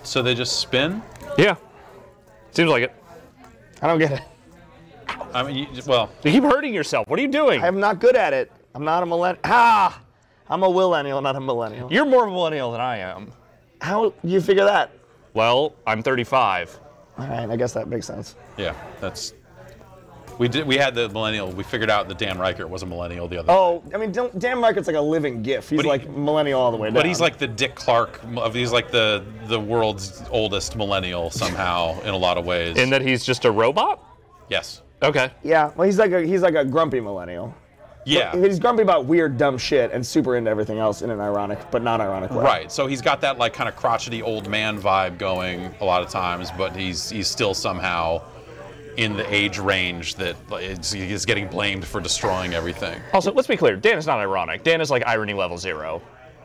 So they just spin? Yeah. Seems like it. I don't get it. I mean, well... You keep hurting yourself. What are you doing? I'm not good at it. I'm not a millennial. Ah! I'm a millennial, not a millennial. You're more of a millennial than I am. How you figure that? Well, I'm 35. All right, I guess that makes sense. Yeah, that's... We had the millennial. We figured out that Dan Reichert was a millennial the other Oh, night. I mean, Dan Reichert's like a living GIF. He's like millennial all the way down. But he's like the Dick Clark of he's like the world's oldest millennial somehow in a lot of ways. In that he's just a robot? Yes. Okay. Yeah, well, he's like a grumpy millennial. Yeah. He's grumpy about weird, dumb shit and super into everything else in an ironic, but not ironic way. Right. So he's got that like kind of crotchety old man vibe going a lot of times, but he's still somehow in the age range that is getting blamed for destroying everything. Also, let's be clear. Dan is not ironic. Dan is like irony level 0.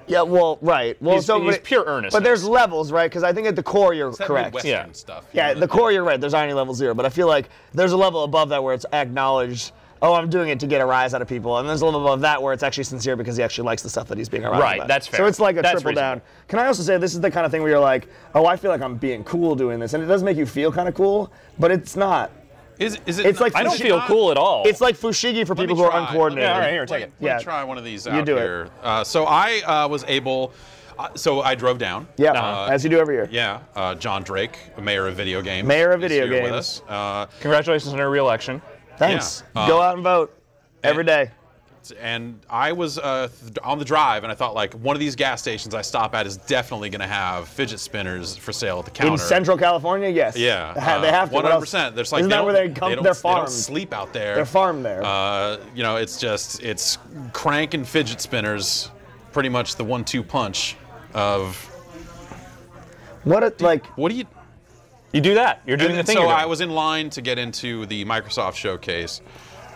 Yeah, well, right. Well, he's pure earnestness. But there's levels, right? Because I think at the core you're correct. Midwestern stuff. Yeah, at the core you're right. There's irony level 0, but I feel like there's a level above that where it's acknowledged. Oh, I'm doing it to get a rise out of people, and there's a level above that where it's actually sincere because he actually likes the stuff that he's being ironic about. Right, that's fair. So it's like a That's triple reasonable. down. Can I also say this is the kind of thing where you're like, oh, I feel like I'm being cool doing this, and it does make you feel kind of cool, but it's not. Is it? It's like I don't feel cool at all. It's like fushigi for people who are uncoordinated. Yeah, all right, here, take it. Let me try one of these out You do here. So I was able. So I drove down. Yeah, as you do every year. Yeah, John Drake, mayor of video games. Mayor of is video here games. With us. Congratulations on your re-election. Thanks. Yeah. Go out and vote every day. And I was on the drive, and I thought, like, one of these gas stations I stop at is definitely going to have fidget spinners for sale at the counter. In Central California, yes. Yeah, they have to. 100%. There's like Isn't that where they come? They're They farmed. don't sleep out there. They're farmed there. You know, it's crank and fidget spinners, pretty much the 1-2 punch of. What do you? You do that. You're doing the thing. So you're doing. I was in line to get into the Microsoft showcase,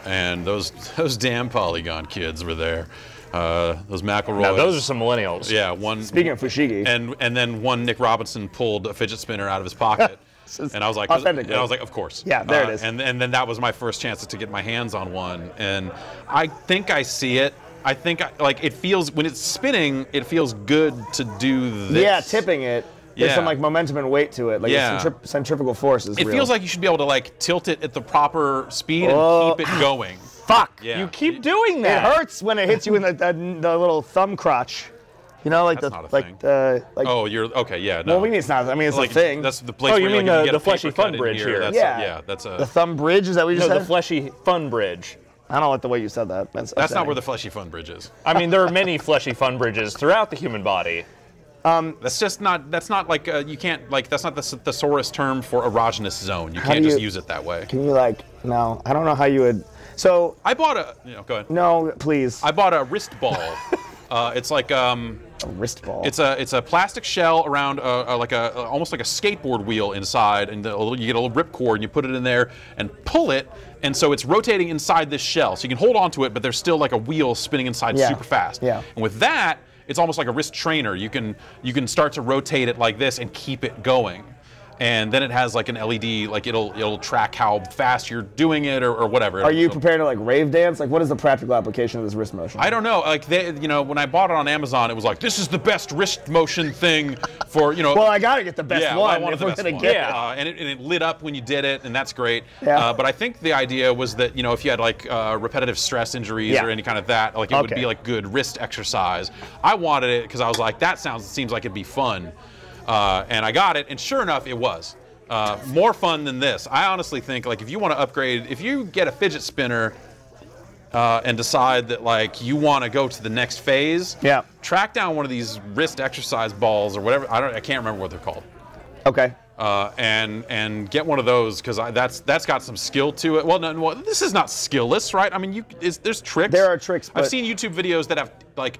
and those damn Polygon kids were there. Those McElroys. Now those are some millennials. Yeah, one. Speaking of fushigi. And then one Nick Robinson pulled a fidget spinner out of his pocket. And I was like, of course. Yeah, there it is. And then that was my first chance to get my hands on one. And I think I see it. I think like it feels when it's spinning, it feels good to do this. Yeah, tipping it. There's some like momentum and weight to it. Like centrifugal force is It real. feels like you should be able to like tilt it at the proper speed and keep it going. Fuck. Yeah. You keep doing that. It hurts when it hits you in the little thumb crotch. You know, like That's the not a like thing. like. Oh, you're okay. Yeah. No. Well, we mean it's not. I mean, it's like, a thing. That's the place. Oh, you where mean like, you the get a fleshy paper cut fun in bridge here. That's Yeah. that's a. The thumb bridge. Is that what you No, said? the fleshy fun bridge. I don't like the way you said that. That's not where the fleshy fun bridge is. I mean, there are many fleshy fun bridges throughout the human body. That's just not. That's not like you can't like. That's not the thesaurus term for erogenous zone. You can't do just you- use it that way. Can you like? No, I don't know how you would. So I bought a. Go ahead. no, please. I bought a wrist ball. It's like A wrist ball. it's a plastic shell around almost like a skateboard wheel inside, and you get a little rip cord and you put it in there and pull it, and so it's rotating inside this shell. So you can hold on to it, but there's still like a wheel spinning inside super fast. Yeah. And with that, it's almost like a wrist trainer. You can start to rotate it like this and keep it going. And then it has like an LED, like it'll track how fast you're doing it or whatever. Are you prepared to like rave dance? Like, what is the practical application of this wrist motion? I don't know. Like when I bought it on Amazon, it was like, this is the best wrist motion thing for Well, I gotta get the best yeah, one. I wanted if the we're best gonna one. get Yeah, and it lit up when you did it, and that's great. Yeah. But I think the idea was that if you had like repetitive stress injuries or any kind of that, like it would be like good wrist exercise. I wanted it because I was like, seems like it'd be fun, and I got it, and sure enough, it was. More fun than this. I honestly think like if you want to upgrade, if you get a fidget spinner and decide that like you want to go to the next phase, track down one of these wrist exercise balls or whatever. I can't remember what they're called. Okay. And get one of those because that's got some skill to it. Well, no, this is not skillless, right? I mean, there's tricks. There are tricks. I've seen YouTube videos that have like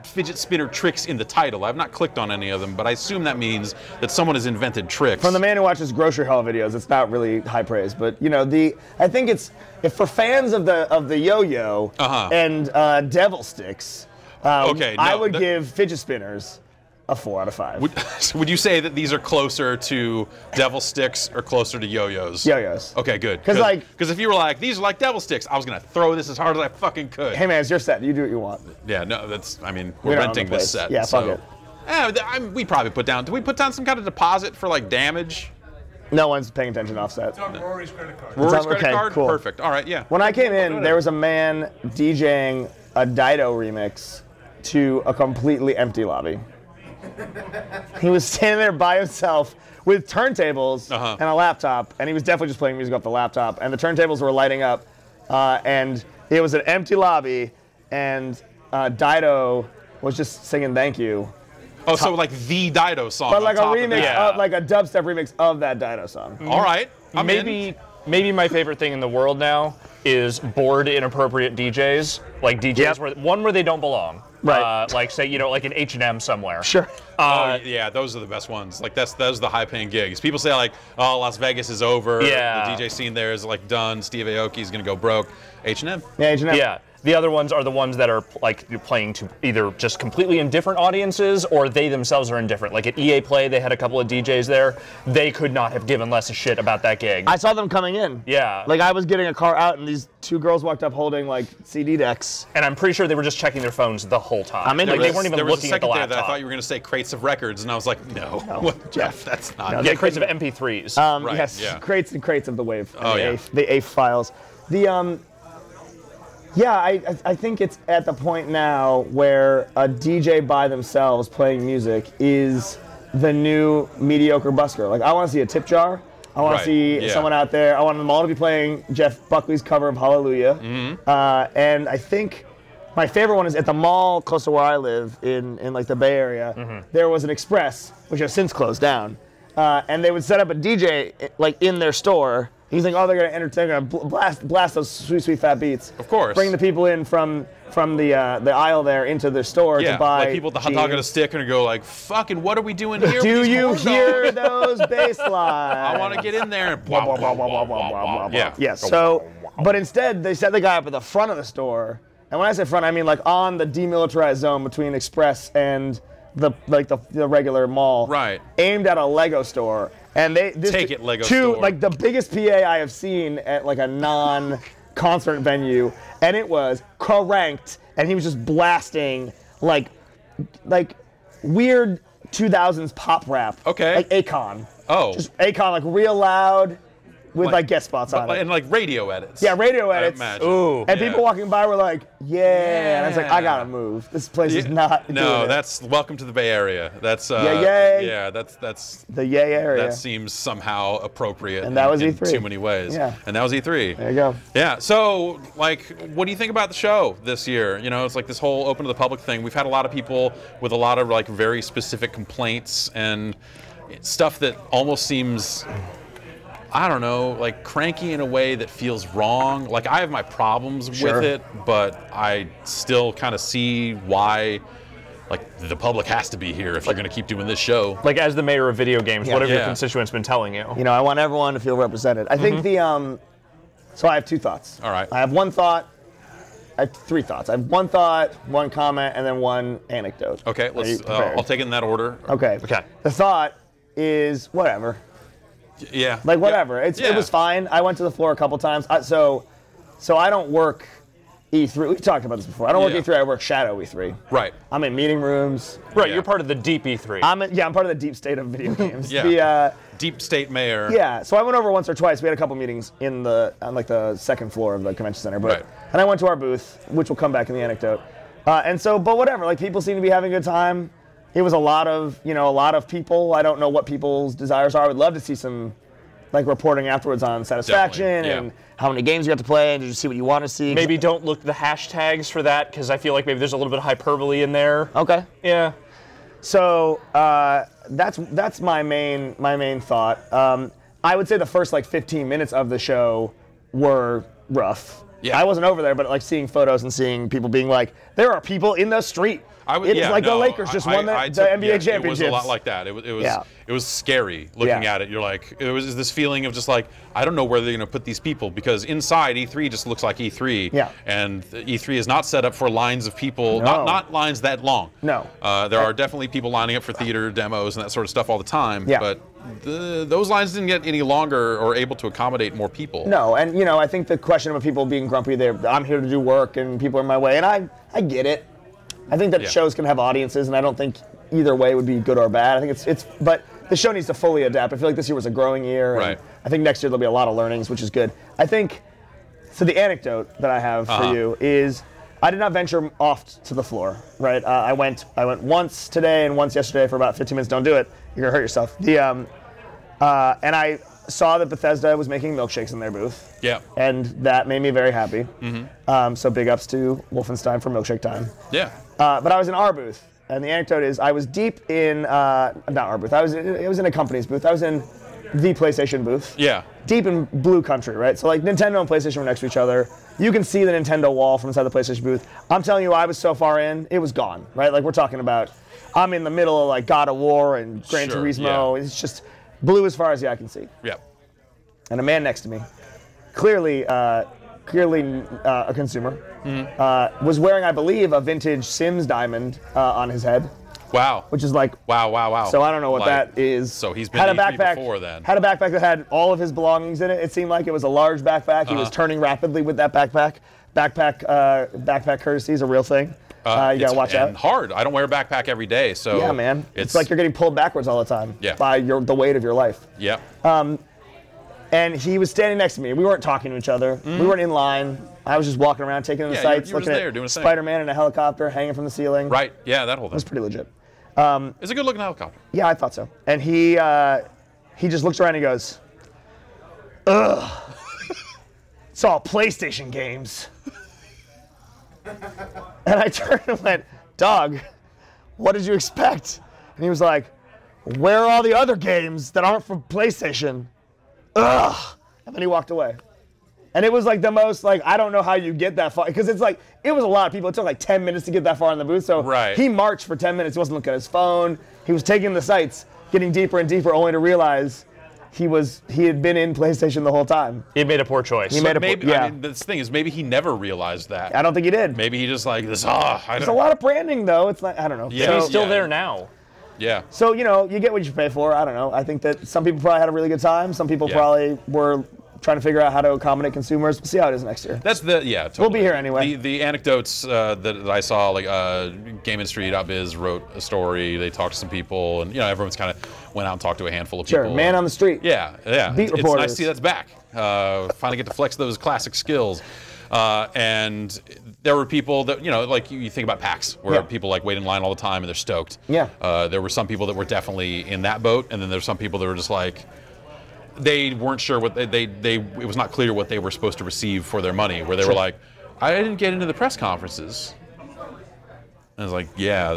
fidget spinner tricks in the title. I've not clicked on any of them, but I assume that means that someone has invented tricks. From the man who watches grocery haul videos, it's not really high praise, but I think it's for fans of the yo-yo and devil sticks. I would give fidget spinners a 4 out of 5. Would you say that these are closer to devil sticks or closer to yo-yos? Yo-yos. Okay, good. Because if you were like, these are like devil sticks, I was gonna throw this as hard as I fucking could. Hey man, it's your set. You do what you want. Yeah, no, we're renting this set. Yeah, fuck it. We probably put down. Did we put down some kind of deposit for like damage? No one's paying attention offset. It's on Rory's credit card. Rory's credit card? Cool. Perfect. All right, yeah. When I came in, there was a man DJing a Dido remix to a completely empty lobby. He was standing there by himself with turntables and a laptop, and he was definitely just playing music off the laptop, and the turntables were lighting up, and it was an empty lobby, and Dido was just singing "Thank You." Oh, so like the Dido song. But like a remix, like a dubstep remix of that Dido song. All right. Maybe my favorite thing in the world now is bored inappropriate DJs, like DJs where they don't belong. Right. Like say like an H&M somewhere. Sure. Yeah, those are the best ones. Like those are the high-paying gigs. People say like, oh, Las Vegas is over. Yeah. The DJ scene there is like done. Steve Aoki's gonna go broke. H&M. Yeah, H&M. Yeah. The other ones are the ones that are like playing to either just completely indifferent audiences or they themselves are indifferent. Like at EA Play, they had a couple of DJs there. They could not have given less a shit about that gig. I saw them coming in. Yeah. Like I was getting a car out and these two girls walked up holding like CD decks. And I'm pretty sure they were just checking their phones the whole time. I'm into They weren't even there was looking a at the second there laptop. that I thought you were gonna say crates of records, and I was like, no. What, Jeff, that's not. No, Yeah, crates of MP3s. Right, Yes, yeah. crates and crates of the wave. Oh, yeah. The AIF files. Yeah, I think it's at the point now where a DJ by themselves playing music is the new mediocre busker. Like, I want to see a tip jar. I want to see someone out there. I want them all to be playing Jeff Buckley's cover of Hallelujah. And I think my favorite one is at the mall close to where I live in like the Bay Area. There was an Express, which has since closed down. And they would set up a DJ like in their store. He's like, oh, they're gonna entertain, they're gonna blast those sweet, sweet fat beats. Of course. Bring the people in from the aisle there into their store to buy. Like people with the hot dog on a stick and go like, fucking, what are we doing here? Do you hear those bass lines? I want to get in there. Yeah. Yeah. So, but instead they set the guy up at the front of the store, and when I say front, I mean like on the demilitarized zone between Express and the regular mall. Right. Aimed at a Lego store. And Lego store. Like the biggest PA I have seen at like a non-concert venue, and it was cranked, and he was just blasting like weird 2000s pop rap. Okay. Like Akon. Oh. Just Akon, like real loud, with like guest spots on it. And like radio edits. Yeah, radio edits. Ooh. And people walking by were like, yeah. And I was like, I gotta move. This place is not No, doing it. that's welcome to the Bay Area. That's yay. Yeah, that's the yay area. That seems somehow appropriate. And that was in E3. too many ways. Yeah. And that was E3. There you go. Yeah. So, like, what do you think about the show this year? You know, it's like this whole open to the public thing. We've had a lot of people with a lot of like very specific complaints and stuff that almost seems, I don't know, like cranky in a way that feels wrong. Like I have my problems with it, but I still kind of see why like the public has to be here if you're going to keep doing this show. Like as the mayor of video games, what have your constituents been telling you? You know, I want everyone to feel represented. I think so I have two thoughts. All right. I have one thought. I have three thoughts. I have one thought, one comment, and then one anecdote. Okay, I'll take it in that order. Okay. Okay. The thought is whatever. Yeah. Like whatever. It was fine. I went to the floor a couple times. So I don't work E3. We've talked about this before. I don't work E3. I work shadow E3. Right. I'm in meeting rooms. Right. You're part of the deep E3. I'm part of the deep state of video games. Deep state mayor. Yeah. So I went over once or twice. We had a couple meetings on like the second floor of the convention center. But and I went to our booth, which will come back in the anecdote. But whatever. Like people seem to be having a good time. It was a lot of people. I don't know what people's desires are. I would love to see some like reporting afterwards on satisfaction and how many games you got to play and did you see what you want to see. Maybe don't look the hashtags for that because I feel like maybe there's a little bit of hyperbole in there. Okay. Yeah. So that's my main thought. I would say the first like 15 minutes of the show were rough. Yeah. I wasn't over there, but like seeing photos and seeing people being like, there are people in the street. The Lakers just won the NBA championship. It was a lot like that. It was scary looking at it. You're like, it was this feeling of just like, I don't know where they're going to put these people because inside E3 just looks like E3. Yeah. And E3 is not set up for lines of people, not lines that long. No. There are definitely people lining up for theater demos and that sort of stuff all the time. Yeah. But those lines didn't get any longer or able to accommodate more people. No, and I think the question of people being grumpy, I'm here to do work and people are in my way, and I get it. I think that shows can have audiences, and I don't think either way would be good or bad. I think but the show needs to fully adapt. I feel like this year was a growing year. Right. And I think next year there'll be a lot of learnings, which is good. I think, so the anecdote that I have for you is, I did not venture off to the floor, right? I went once today and once yesterday for about 15 minutes. Don't do it. You're gonna hurt yourself. And I saw that Bethesda was making milkshakes in their booth. Yeah. And that made me very happy. So big ups to Wolfenstein for milkshake time. Yeah. But I was in our booth, and the anecdote is I was deep in, not our booth, it was in a company's booth. I was in the PlayStation booth. Yeah. Deep in blue country, right? So like Nintendo and PlayStation were next to each other. You can see the Nintendo wall from inside the PlayStation booth. I'm telling you, I was so far in, it was gone, right? Like we're talking about, I'm in the middle of like God of War and Gran Turismo. Yeah. It's just blue as far as the eye can see. Yeah. And a man next to me, clearly a consumer, was wearing, I believe, a vintage Sims diamond on his head. Wow. Which is like, wow. So I don't know what that is. So he's been before then. Had a backpack that had all of his belongings in it. It seemed like it was a large backpack. He was turning rapidly with that backpack. Backpack courtesy is a real thing. You gotta watch out. And hard. I don't wear a backpack every day, so yeah, man. It's like you're getting pulled backwards all the time by the weight of your life. Yeah. And he was standing next to me. We weren't talking to each other. We weren't in line. I was just walking around, taking in the sights, looking at Spider-Man in a helicopter hanging from the ceiling. Right. Yeah, that whole thing. It was pretty legit. It's a good-looking helicopter. Yeah, I thought so. And he just looks around and he goes, ugh, it's all PlayStation games. And I turned and went, dog, what did you expect? And he was like, where are all the other games that aren't from PlayStation? Ugh. And then he walked away. And it was like the most, like, I don't know how you get that far. Because it's like, it was a lot of people. It took like 10 minutes to get that far in the booth. So he marched for 10 minutes. He wasn't looking at his phone. He was taking the sights, getting deeper and deeper, only to realize he had been in PlayStation the whole time. He made a poor choice. I mean, the thing is, maybe he never realized that. I don't think he did. Maybe he just like this. There's a lot of branding, though. It's like, I don't know. Yeah, he's still there now. Yeah. So, you know, you get what you pay for. I don't know. I think that some people probably had a really good time. Some people probably were trying to figure out how to accommodate consumers. We'll see how it is next year. That's totally. We'll be here anyway. The anecdotes that I saw, like GameIndustry.biz wrote a story. They talked to some people, and you know, everyone's kind of went out and talked to a handful of people. Sure, man on the street. Yeah. Beat reporters. It's nice to see that's back. Finally get to flex those classic skills. And there were people that, you know, like you think about PAX, where people like wait in line all the time and they're stoked. Yeah. There were some people that were definitely in that boat, and then there's some people that were just like, they weren't sure what it was not clear what they were supposed to receive for their money, where they were like, I didn't get into the press conferences. And I was like, I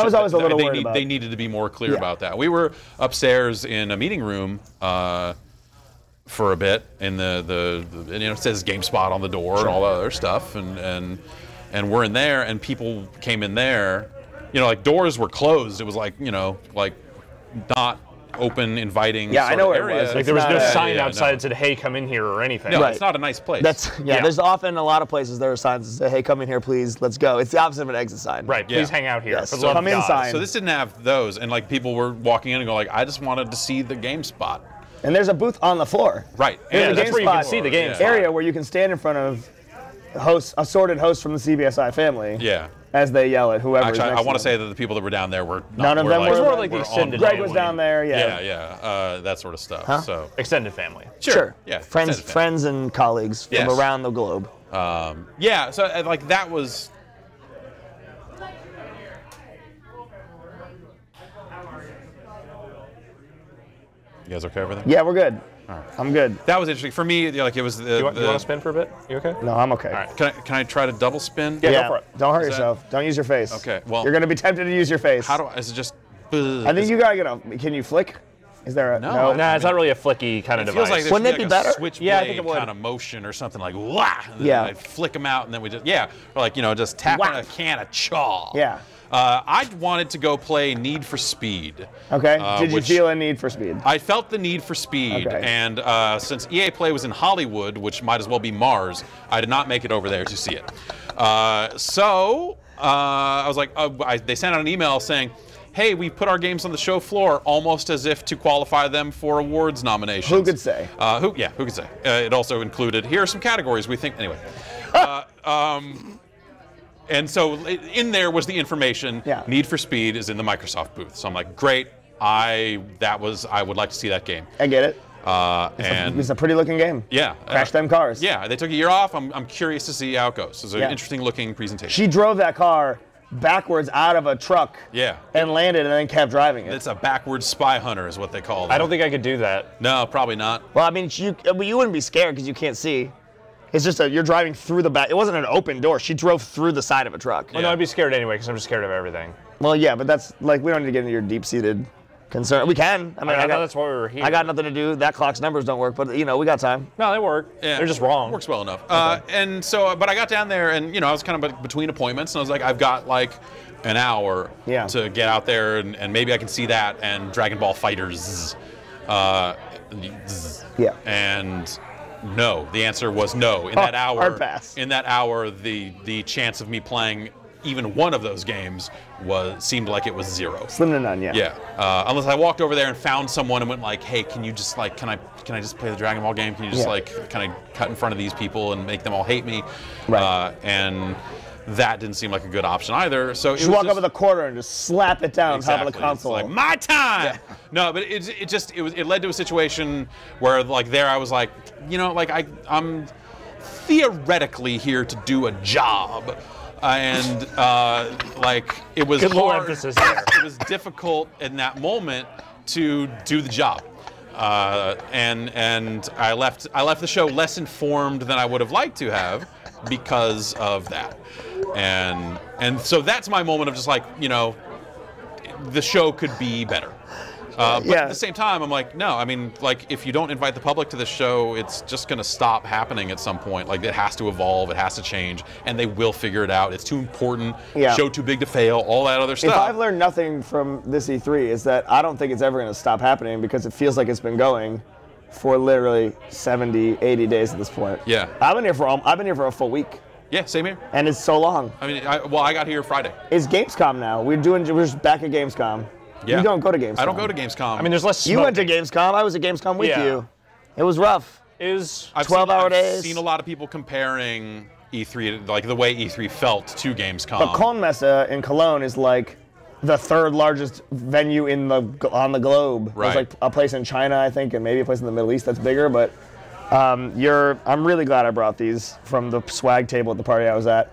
was always a little worried about. They needed to be more clear about that. We were upstairs in a meeting room for a bit, in the you know, it says GameSpot on the door and all that other stuff, and we're in there, and people came in there, you know, like doors were closed. It was like, you know, like not open, inviting. Yeah, I know where area. it was. Like there was no sign outside that said, "Hey, come in here" or anything. No, it's not a nice place. There's often a lot of places there are signs that say, "Hey, come in here, please. Let's go." It's the opposite of an exit sign. Right. Please hang out here. Yes. So come in sign. So this didn't have those, and like people were walking in and going, like, I just wanted to see the GameSpot. And there's a booth on the floor. Right. Yeah, that's where you can see the GameSpot. Area where you can stand in front of assorted hosts from the CBSI family. Yeah. As they yell at whoever. Actually, I want to say that the people that were down there were none of them were more like the extended Greg family. was down there. That sort of stuff. Huh? So extended family. Sure. Yeah. Friends and colleagues from around the globe. Yeah. So like that was. You guys okay over there? Yeah, we're good. All right. I'm good. That was interesting for me. Like it was. You want to spin for a bit? You okay? No, I'm okay. All right. Can I try to double spin? Yeah, go for it. Don't hurt yourself. Don't use your face. Okay. Well, you're gonna be tempted to use your face. How do I? Is it just? I think you gotta get a. Can you flick? Is there a no? Nah, it's not really a flicky kind of device. Feels like there Wouldn't should it be like better? A switchblade I think it would. kind of motion or something like wah. And Yeah. I'd flick them out and then we just or like, you know, just tapping a can of chaw. Yeah. I wanted to go play Need for Speed. Okay. Did you feel a need for speed? I felt the need for speed, and since EA Play was in Hollywood, which might as well be Mars, I did not make it over there to see it. So I was like, they sent out an email saying, hey, we put our games on the show floor, almost as if to qualify them for awards nominations. Who could say? Who could say? It also included, here are some categories we think, anyway. And so in there was the information. Yeah. Need for Speed is in the Microsoft booth. So I'm like, great. I would like to see that game. I get it. And it's a pretty looking game. Yeah. Crash them cars. Yeah, they took a year off. I'm curious to see how it goes. It's an interesting looking presentation. She drove that car backwards out of a truck. Yeah. And landed and then kept driving it. It's a backwards spy hunter is what they call it. I don't think I could do that. No, probably not. Well, I mean, you wouldn't be scared because you can't see. It's just you're driving through the back. It wasn't an open door. She drove through the side of a truck. Well, no, I'd be scared anyway because I'm just scared of everything. Well, yeah, but that's like we don't need to get into your deep-seated concern. We can. I mean, I that's why we were here. I got nothing to do. That clock's numbers don't work, but we got time. No, they work. Yeah, they're just wrong. Works well enough. And so, but I got down there, and I was kind of between appointments, and I was like, I've got like an hour to get out there, and maybe I can see that and Dragon Ball Fighters. Yeah. And no, the answer was no. In that hour, hard pass. In that hour, the chance of me playing even one of those games seemed like it was zero. Slim to none, yeah. Yeah. Unless I walked over there and found someone and went like, hey, can you just like, can I just play the Dragon Ball game? Can you just like kind of cut in front of these people and make them all hate me? Right. And that didn't seem like a good option either. So you walk over the corner and just slap it down on top of the console. It's like my time. Yeah. No, but it led to a situation where like there I was like, I'm theoretically here to do a job. And like it was good hard. Emphasis there. It was difficult in that moment to do the job, and I left the show less informed than I would have liked to have because of that, and so that's my moment of just like the show could be better. But at the same time, I'm like, no, I mean, like, if you don't invite the public to the show, it's just going to stop happening at some point. Like, it has to evolve, it has to change, and they will figure it out. It's too important, show too big to fail, all that other stuff. If I've learned nothing from this E3, is that I don't think it's ever going to stop happening because it feels like it's been going for literally 70, 80 days at this point. Yeah. I've been here for a full week. Yeah, same here. And it's so long. I mean, I got here Friday. It's Gamescom now. We're just back at Gamescom. Yeah. You don't go to Gamescom. I don't go to Gamescom. I mean, there's less smoke. You went to Gamescom. I was at Gamescom with you. It was rough. It was 12-hour days. I've seen a lot of people comparing E3, like the way E3 felt to Gamescom. But Kölnmesse in Cologne is like the third largest venue on the globe. Right. There's like a place in China, I think, and maybe a place in the Middle East that's bigger. But I'm really glad I brought these from the swag table at the party I was at.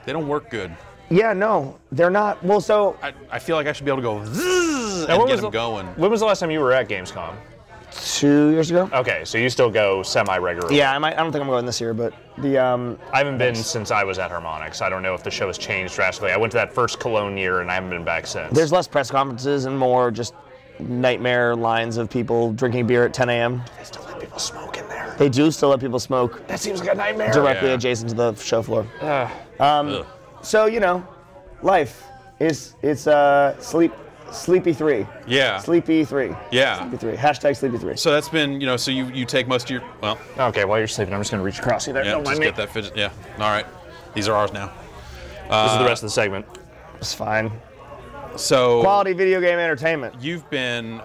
They don't work good. Yeah, no, they're not. Well, so I feel like I should be able to go zzz and get them going. When was the last time you were at Gamescom? 2 years ago. Okay, so you still go semi-regularly. Yeah, I don't think I'm going this year, but I haven't been since I was at Harmonix. I don't know if the show has changed drastically. I went to that first Cologne year, and I haven't been back since. There's less press conferences and more just nightmare lines of people drinking beer at 10 a.m. They still let people smoke in there. They do still let people smoke. That seems like a nightmare. Directly adjacent to the show floor. So life is Sleepy 3. Yeah. Sleepy 3. Yeah. Sleepy 3. Hashtag Sleepy 3. So that's been so you take most of your Okay, while you're sleeping, I'm just gonna reach across you there. Yeah, Don't mind just me. get that fidget. Yeah. All right. These are ours now. This is the rest of the segment. It's fine. So quality video game entertainment. You've been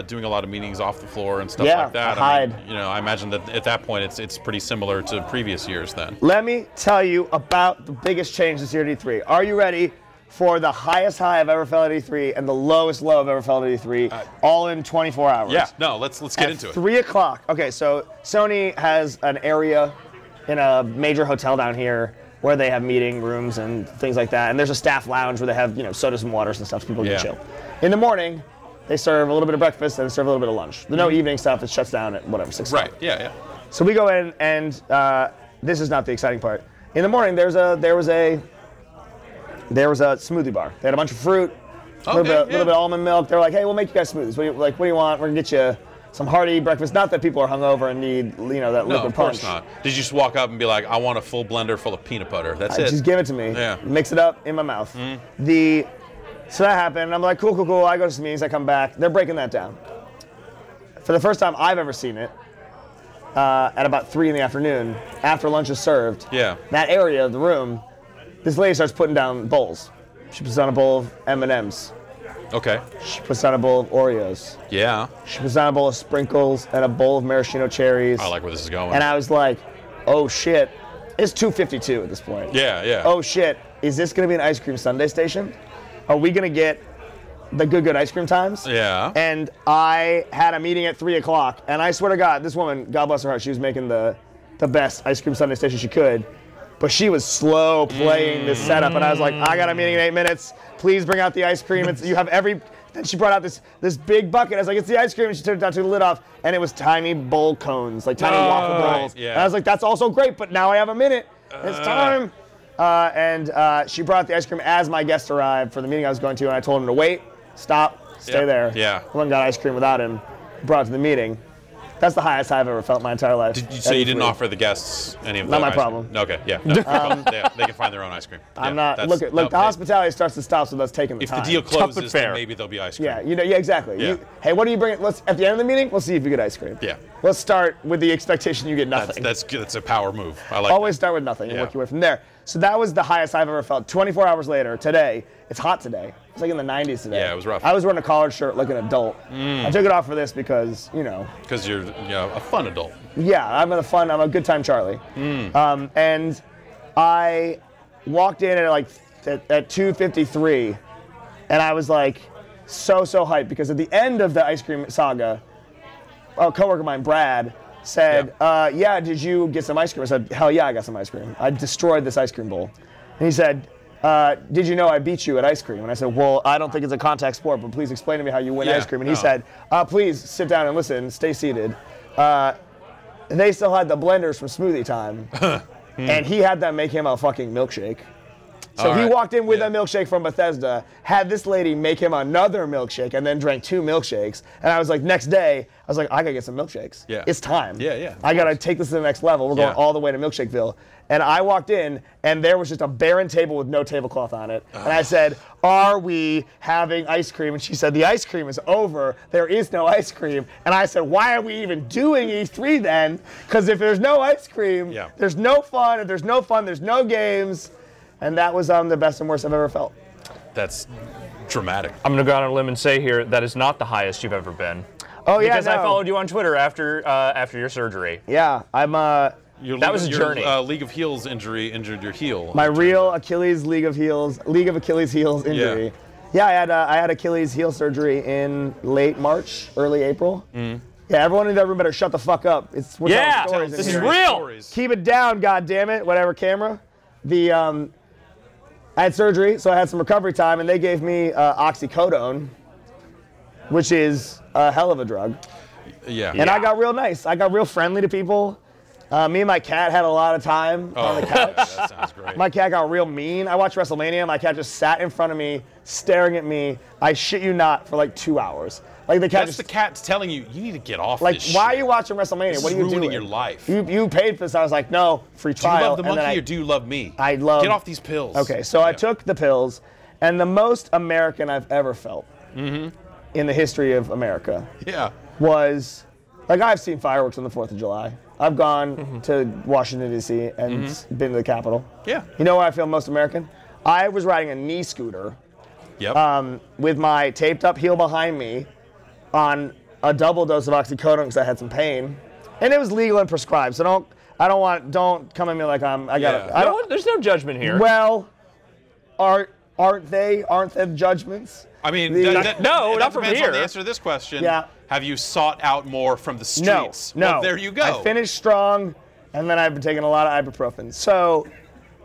doing a lot of meetings off the floor and stuff like that. I I imagine that at that point it's pretty similar to previous years then. Let me tell you about the biggest change this year at E3. Are you ready for the highest high I've ever felt at E3 and the lowest low I've ever felt at E3, all in 24 hours? Yeah, no, let's get into it. 3 o'clock. Okay, so Sony has an area in a major hotel down here where they have meeting rooms and things like that. And there's a staff lounge where they have, sodas and waters and stuff so people can chill. In the morning, they serve a little bit of breakfast and serve a little bit of lunch. There's no evening stuff. It shuts down at whatever, 6 o'clock. Right, yeah. So we go in and this is not the exciting part. In the morning, there was a smoothie bar. They had a bunch of fruit, a little bit of almond milk. They're like, hey, we'll make you guys smoothies. What do you want? We're gonna get you some hearty breakfast. Not that people are hungover and need, that liquid punch. No, of course not. Did you just walk up and be like, I want a full blender full of peanut butter? That's it. Just give it to me. Yeah. Mix it up in my mouth. So that happened. I'm like, cool. I go to some meetings. I come back. They're breaking that down. For the first time I've ever seen it, at about 3 in the afternoon, after lunch is served. Yeah. That area of the room, this lady starts putting down bowls. She puts down a bowl of M&Ms. Okay. She puts down a bowl of Oreos. Yeah. She puts down a bowl of sprinkles and a bowl of maraschino cherries. I like where this is going. And I was like, oh shit. It's 2:52 at this point. Yeah, yeah. Oh shit, is this gonna be an ice cream sundae station? Are we gonna get the good ice cream times? Yeah. And I had a meeting at 3 o'clock, and I swear to God, this woman, God bless her heart, she was making the best ice cream sundae station she could. But she was slow playing this setup, and I was like, I got a meeting in 8 minutes. Please bring out the ice cream. You have every. Then she brought out this big bucket. I was like, it's the ice cream, and she turned it down, took the lid off, and it was tiny bowl cones, like tiny waffle bowls. Yeah. And I was like, that's also great, but now I have a minute. It's time. She brought the ice cream as my guest arrived for the meeting I was going to, and I told him to wait, stop, stay there. Yeah. I went and got ice cream without him, brought it to the meeting. That's the highest I've ever felt in my entire life. So you didn't offer the guests any of the Not my ice problem. Cream? Okay, yeah. No, problem. They can find their own ice cream. I'm not. Look, the hospitality starts and stops with us taking the time. If the deal closes, then maybe there'll be ice cream. Yeah, yeah, exactly. Yeah. Hey, what are you bringing? At the end of the meeting, we'll see if you get ice cream. Yeah. Let's start with the expectation you get nothing. That's good. That's a power move. I like. Always start with nothing and work your way from there. So that was the highest I've ever felt. 24 hours later, today, it's hot today. It's like in the 90s today. Yeah, it was rough. I was wearing a collared shirt like an adult. I took it off for this because, Because you're a fun adult. Yeah, I'm a good time Charlie. And I walked in at 2:53, and I was like so hyped because at the end of the ice cream saga, a coworker of mine, Brad, said, yeah, did you get some ice cream? I said, hell yeah, I got some ice cream. I destroyed this ice cream bowl. And he said, did you know I beat you at ice cream? And I said, well, I don't think it's a contact sport, but please explain to me how you win ice cream. And he said, please sit down and listen, stay seated. They still had the blenders from Smoothie Time, and he had them make him a fucking milkshake. So he walked in with a milkshake from Bethesda, had this lady make him another milkshake, and then drank 2 milkshakes. And I was like, next day, I was like, I gotta get some milkshakes. Yeah. It's time. Yeah. I gotta take this to the next level. We're going all the way to Milkshakeville. And I walked in, and there was just a barren table with no tablecloth on it. And I said, are we having ice cream? And she said, the ice cream is over. There is no ice cream. And I said, why are we even doing E3 then? Because if there's no ice cream, there's no fun. If there's no fun, there's no games. And that was the best and worst I've ever felt. That's dramatic. I'm going to go out on a limb and say here that is not the highest you've ever been. Oh, yeah, Because I followed you on Twitter after your surgery. Yeah, I'm... that was a journey. League of Heels injury injured your heel. My real Achilles League of Achilles heels injury. Yeah, I had Achilles heel surgery in late March, early April. Yeah, everyone in that room better shut the fuck up. It's stories this in is here. real. Keep it down, goddammit, whatever camera. I had surgery, so I had some recovery time, and they gave me oxycodone, which is a hell of a drug. Yeah. And I got real nice. I got real friendly to people. Me and my cat had a lot of time on the couch. That sounds great. My cat got real mean. I watched WrestleMania. My cat just sat in front of me, staring at me. I shit you not, for like 2 hours. Like the cat. That's the cat's telling you need to get off. Like, this why shit. are you watching WrestleMania? This what are you is ruining doing? your life. You paid for this. I was like, no, free trial. Do you love the monkey or do you love me? I love. Get off these pills. Okay, so I took the pills, and the most American I've ever felt in the history of America. Was like I've seen fireworks on the 4th of July. I've gone to Washington, D.C. and been to the Capitol. Yeah. You know where I feel most American? I was riding a knee scooter with my taped up heel behind me on a double dose of oxycodone because I had some pain. And it was legal and prescribed, so don't come at me like There's no judgment here. Well, aren't they judgments? I mean, not from here. On the answer to this question. Yeah. Have you sought out more from the streets? No. Well, there you go. I finished strong, and then I've been taking a lot of ibuprofen. So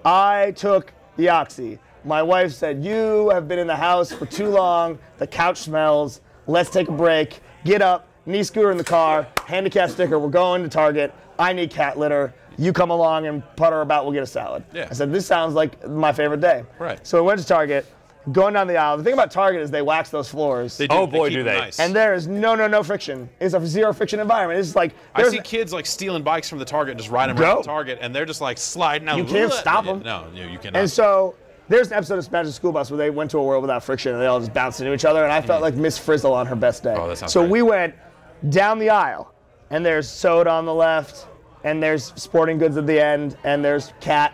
I took the oxy. My wife said, you have been in the house for too long. The couch smells. Let's take a break. Get up, knee scooter in the car, handicap sticker. We're going to Target. I need cat litter. You come along and putter about. We'll get a salad. Yeah. I said, this sounds like my favorite day. Right. So we went to Target. Going down the aisle. The thing about Target is they wax those floors. They do. Oh boy, do they! Nice. And there is no friction. It's a zero friction environment. It's like I see kids like stealing bikes from the Target and just riding around the Target, and they're just like sliding out. You can't stop them. No, you cannot. And so there's an episode of Magic School Bus where they went to a world without friction and they all just bounced into each other. And I felt like Miss Frizzle on her best day. Oh, that sounds so great. we went down the aisle, and there's soda on the left, and there's sporting goods at the end, and there's cat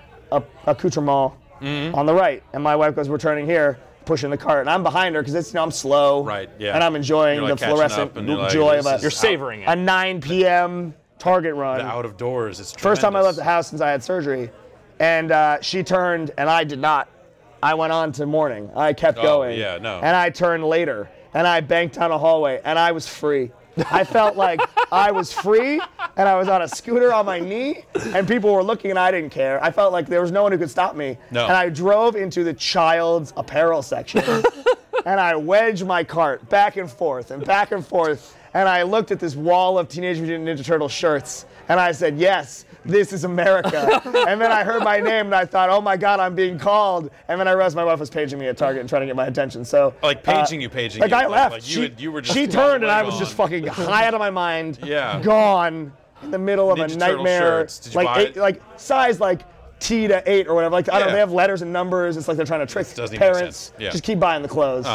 accoutrement on the right. And my wife goes, "We're turning here." Pushing the cart, and I'm behind her because it's I'm slow, right? Yeah, and I'm enjoying like the fluorescent joy of you're savoring it. A 9 p.m. Target run. The out of doors. It's first time I left the house since I had surgery, And she turned, and I did not. I went on to morning. I kept going. Yeah, no. And I turned later, and I banked down a hallway, and I was free. I felt like I was free, and I was on a scooter on my knee, and people were looking, and I didn't care. I felt like there was no one who could stop me. No. And I drove into the child's apparel section, and I wedged my cart back and forth, and I looked at this wall of Teenage Mutant Ninja Turtle shirts, and I said, yes, this is America. And then I heard my name, and I thought, oh my God, I'm being called. And then I realized my wife was paging me at Target and trying to get my attention. So like paging you. Like I left. Like you were just she turned, and I was just fucking high out of my mind. Yeah. Gone in the middle of Ninja a Turtle nightmare. shirts. Did you buy it? Like size like T to 8 or whatever. Like I don't know. Yeah. They have letters and numbers. It's like they're trying to trick Doesn't even make parents. sense. Yeah. Just keep buying the clothes.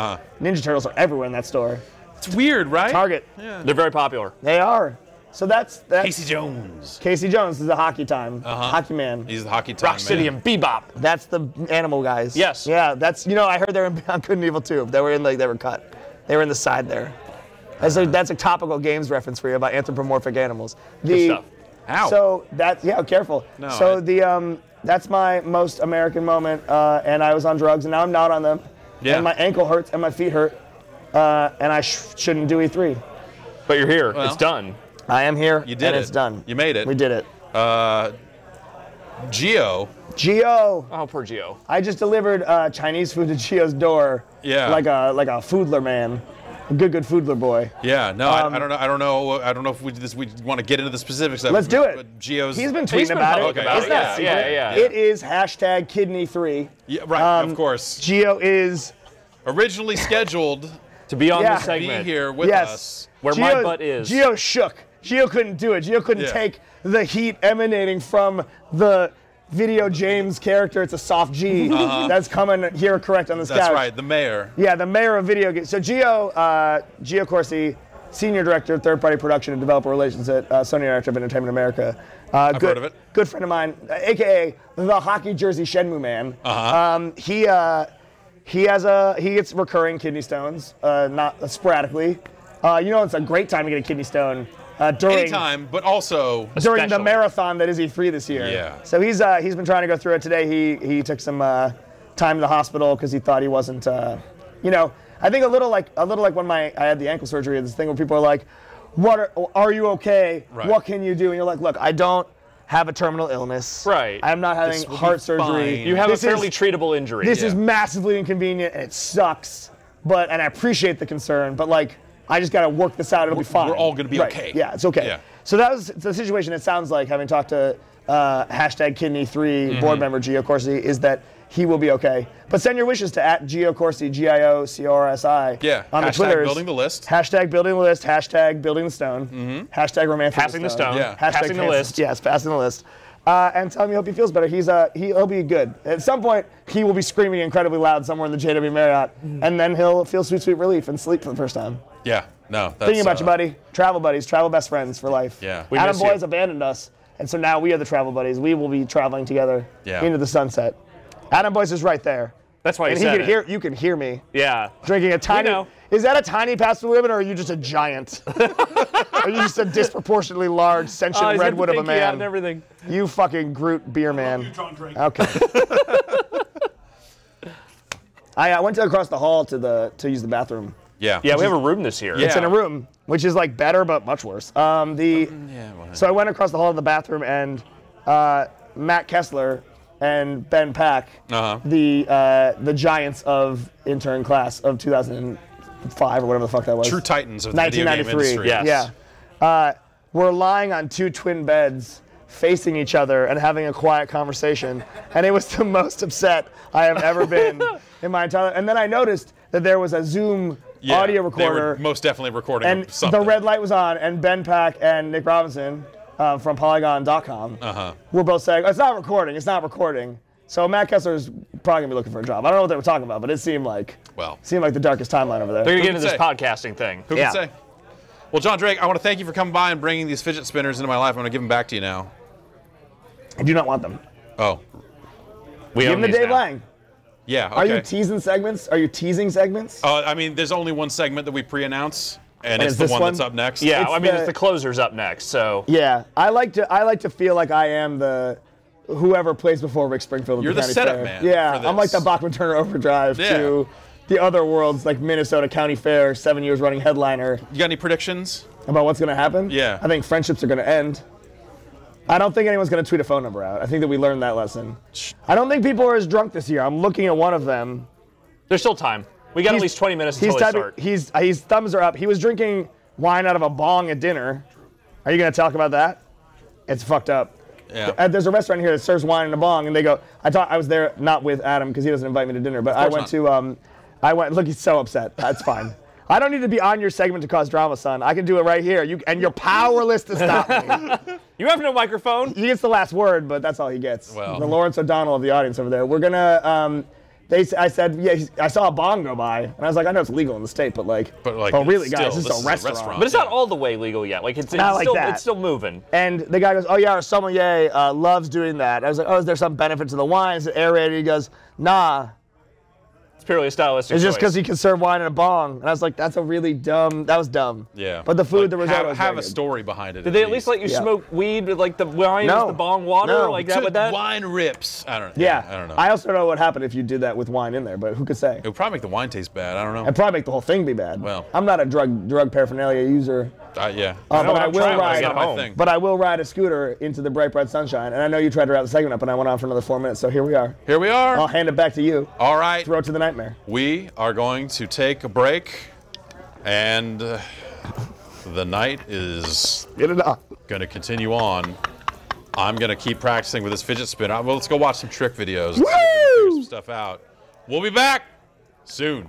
Ninja Turtles are everywhere in that store. It's weird, right? Target. Yeah. They're very popular. They are. So that's Casey Jones. Casey Jones is the hockey time. Hockey man. He's the hockey time Rock City man. and Bebop. That's the animal guys. Yes. Yeah, that's, I heard they were on Good and Evil too. They were they were cut. They were in the side there. That's a topical games reference for you about anthropomorphic animals. Good stuff. Ow. So careful. No, so that's my most American moment, and I was on drugs, and now I'm not on them. Yeah. And my ankle hurts, and my feet hurt, and I shouldn't do E3. But you're here. Well, it's done. I am here, You did and it. it's done. You made it. We did it. Geo. Oh, poor Geo. I just delivered Chinese food to Geo's door. Yeah. Like a foodler man, a good foodler boy. Yeah. No, I don't know. I don't know if we want to get into the specifics of it. Let's do it. But Geo's. He's been tweeting about it. public about It's it. not Yeah, secret. yeah. It is #Kidney3. Yeah, right. Of course. Geo is Originally scheduled To be on this to segment. be here with yes. us. Where my butt is. Geo shook. Geo couldn't do it. Geo couldn't Yeah. take the heat emanating from the Video James character. It's a soft G that's coming here correct on this couch. That's right. The mayor. Yeah, the mayor of video games. So Geo Corsi, senior director of third-party production and developer relations at Sony Interactive Entertainment America. I've heard of it. Good friend of mine, aka the hockey jersey Shenmue man. He gets recurring kidney stones, not sporadically. It's a great time to get a kidney stone during Anytime, but also during the especially. marathon that is E3 this year. Yeah. So he's been trying to go through it today. He took some time in the hospital because he thought he wasn't. I think a little like when I had the ankle surgery. This thing where people are like, "What are you okay? Right. What can you do?" And you're like, "Look, I don't have a terminal illness. Right. I'm not having will be heart surgery. fine. You have a This fairly is- treatable injury. This Yeah. is massively inconvenient and it sucks, and I appreciate the concern, but I just got to work this out. It'll be fine. We're all gonna be Right. okay. Yeah, it's okay. Yeah. So that was the situation. It sounds like, having talked to #Kidney3 board member Geo Corsi, is that he will be okay. But send your wishes to @GeoCorsi, GIOCORSI. Yeah. On the Hashtag Twitters. building the list. #building the list. #building the stone. #romantic Passing the stone. Yeah. Passing the list. Yes, passing the list. And tell him you hope he feels better. He'll be good. At some point, he will be screaming incredibly loud somewhere in the JW Marriott, and then he'll feel sweet, sweet relief and sleep for the first time. Yeah. No. That's, Thinking about you, buddy. Travel buddies, travel best friends for life. Yeah. We Adam miss you. Boys abandoned us, and so now we are the travel buddies. We will be traveling together into the sunset. Adam Boys is right there. That's why And you said it. you can hear me Yeah. drinking a tiny. know. Is that a tiny past the limit, or are you just a giant? Are you just a disproportionately large, sentient He's got redwood the of a pinky out man? and everything. You fucking Groot beer man. Okay. I went across the hall to use the bathroom. Yeah. Yeah, we have a room this year. Yeah. It's in a room, which is better but much worse. So I went across the hall to the bathroom, and Matt Kessler and Ben Pack, the giants of intern class of 2005 or whatever the fuck that was. True titans of the video game 1993. industry. Yes. Yeah. We're lying on two twin beds, facing each other and having a quiet conversation, and it was the most upset I have ever been in my entire life. And then I noticed that there was a Zoom audio recorder. They were most definitely recording and something. the red light was on, and Ben Pack and Nick Robinson from Polygon.com were both saying, "It's not recording, it's not recording." So Matt Kessler's probably gonna be looking for a job. I don't know what they were talking about, but it seemed like the darkest timeline over there. They're going to get Who into could this say? podcasting thing. Who can say? Well, John Drake, I want to thank you for coming by and bringing these fidget spinners into my life. I'm going to give them back to you now. I do not want them. Oh. We Give own them to these Dave now. Lang. Yeah, okay. Are you teasing segments? Are you teasing segments? I mean, there's only one segment that we pre-announce, and it's is the this one one? that's up next. Yeah, It's I mean, the- it's the closer's up next, so. Yeah, I like to feel like I am the whoever plays before Rick Springfield. You're the county setup fair. man. Yeah, for I'm like the Bachman Turner Overdrive to the other worlds, like Minnesota County Fair, 7 years running headliner. You got any predictions about what's going to happen? Yeah. I think friendships are going to end. I don't think anyone's going to tweet a phone number out. I think that we learned that lesson. I don't think people are as drunk this year. I'm looking at one of them. There's still time. We got at least 20 minutes until they start. His thumbs are up. He was drinking wine out of a bong at dinner. Are you going to talk about that? It's fucked up. Yeah. There's a restaurant here that serves wine in a bong, and they go. I was there not with Adam because he doesn't invite me to dinner, but I went to. Look, he's so upset. That's fine. I don't need to be on your segment to cause drama, son. I can do it right here. And you're powerless to stop me. You have no microphone. He gets the last word, but that's all he gets. Well. The Lawrence O'Donnell of the audience over there. We're gonna. I said, yeah, I saw a bong go by, and I was like, I know it's legal in the state, but oh, really, guys, this is a restaurant. But it's not all the way legal yet. Like it's still moving. And the guy goes, oh yeah, our sommelier loves doing that. I was like, oh, is there some benefit to the wine? Is it aerated? He goes, nah. It's purely a stylistic It's just choice. because he can serve wine in a bong. And I was like, that's a really dumb. That was dumb. Yeah. But the food, the risotto. Have a story behind it. Did they at least let you smoke weed with like the wine, the bong water, like that with that? Wine rips. I don't know. Yeah. I don't know. I also don't know what happened if you did that with wine in there, but who could say? It would probably make the wine taste bad. I don't know. It'd probably make the whole thing be bad. Well. I'm not a drug paraphernalia user. Yeah. But I will ride a scooter into the bright sunshine. And I know you tried to wrap the segment up, and I went on for another 4 minutes. So here we are. Here we are. I'll hand it back to you. All right. Throw it to the nightmare. We are going to take a break, and the night is going to continue on. I'm going to keep practicing with this fidget spinner. Well, let's go watch some trick videos and see if we can figure some stuff out. We'll be back soon.